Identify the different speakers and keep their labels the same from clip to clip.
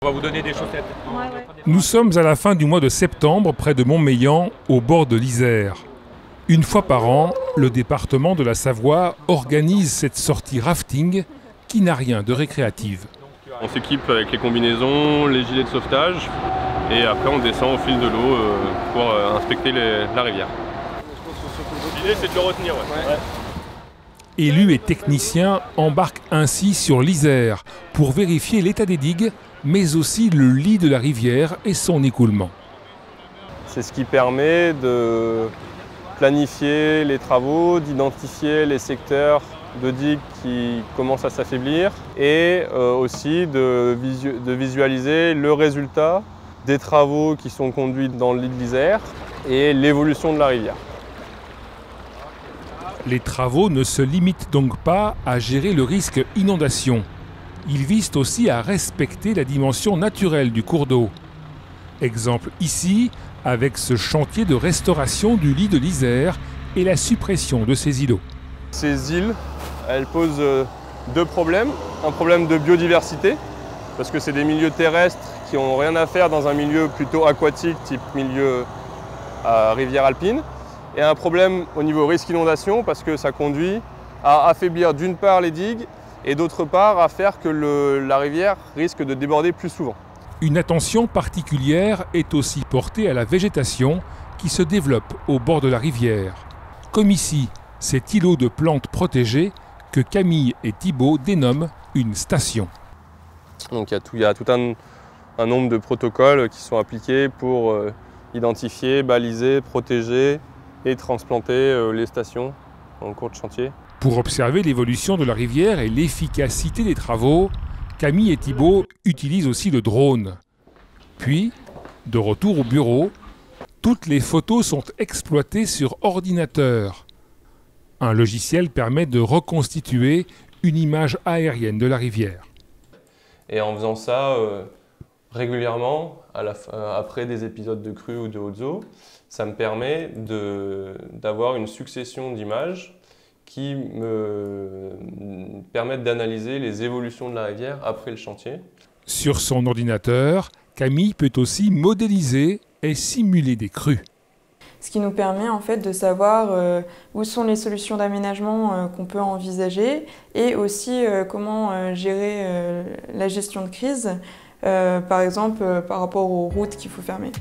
Speaker 1: va vous donner des chaussettes.
Speaker 2: Ouais.
Speaker 3: Nous sommes à la fin du mois de septembre, près de Montmélian, au bord de l'Isère. Une fois par an, le département de la Savoie organise cette sortie rafting qui n'a rien de récréative.
Speaker 4: On s'équipe avec les combinaisons, les gilets de sauvetage et après on descend au fil de l'eau pour inspecter la rivière. L'idée c'est de le retenir. Ouais.
Speaker 3: Élus et techniciens embarquent ainsi sur l'Isère pour vérifier l'état des digues, mais aussi le lit de la rivière et son écoulement.
Speaker 4: C'est ce qui permet de planifier les travaux, d'identifier les secteurs de digues qui commencent à s'affaiblir et aussi de visualiser le résultat des travaux qui sont conduits dans le lit de l'Isère et l'évolution de la rivière.
Speaker 3: Les travaux ne se limitent donc pas à gérer le risque inondation. Ils visent aussi à respecter la dimension naturelle du cours d'eau. Exemple ici, avec ce chantier de restauration du lit de l'Isère et la suppression de ces îlots.
Speaker 4: Ces îles, elles posent deux problèmes. Un problème de biodiversité, parce que c'est des milieux terrestres qui n'ont rien à faire dans un milieu plutôt aquatique, type milieu à rivière alpine. Et un problème au niveau risque inondation, parce que ça conduit à affaiblir d'une part les digues et d'autre part à faire que la rivière risque de déborder plus souvent.
Speaker 3: Une attention particulière est aussi portée à la végétation qui se développe au bord de la rivière. Comme ici, cet îlot de plantes protégées que Camille et Thibaut dénomment une station.
Speaker 4: Donc il y a tout un nombre de protocoles qui sont appliqués pour identifier, baliser, protéger et transplanter les stations en cours de chantier.
Speaker 3: Pour observer l'évolution de la rivière et l'efficacité des travaux, Camille et Thibaut utilisent aussi le drone. Puis, de retour au bureau, toutes les photos sont exploitées sur ordinateur. Un logiciel permet de reconstituer une image aérienne de la rivière.
Speaker 4: Et en faisant ça régulièrement, après des épisodes de crues ou de hautes eaux, ça me permet d'avoir une succession d'images qui me permettent d'analyser les évolutions de la rivière après le chantier.
Speaker 3: Sur son ordinateur, Camille peut aussi modéliser et simuler des crues.
Speaker 2: Ce qui nous permet en fait de savoir où sont les solutions d'aménagement qu'on peut envisager et aussi comment gérer la gestion de crise, par exemple par rapport aux routes qu'il faut fermer.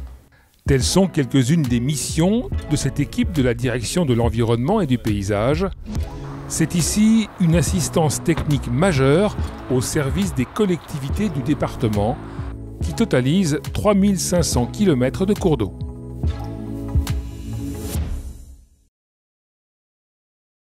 Speaker 3: Telles sont quelques-unes des missions de cette équipe de la direction de l'environnement et du paysage. C'est ici une assistance technique majeure au service des collectivités du département qui totalise 3500 km de cours d'eau.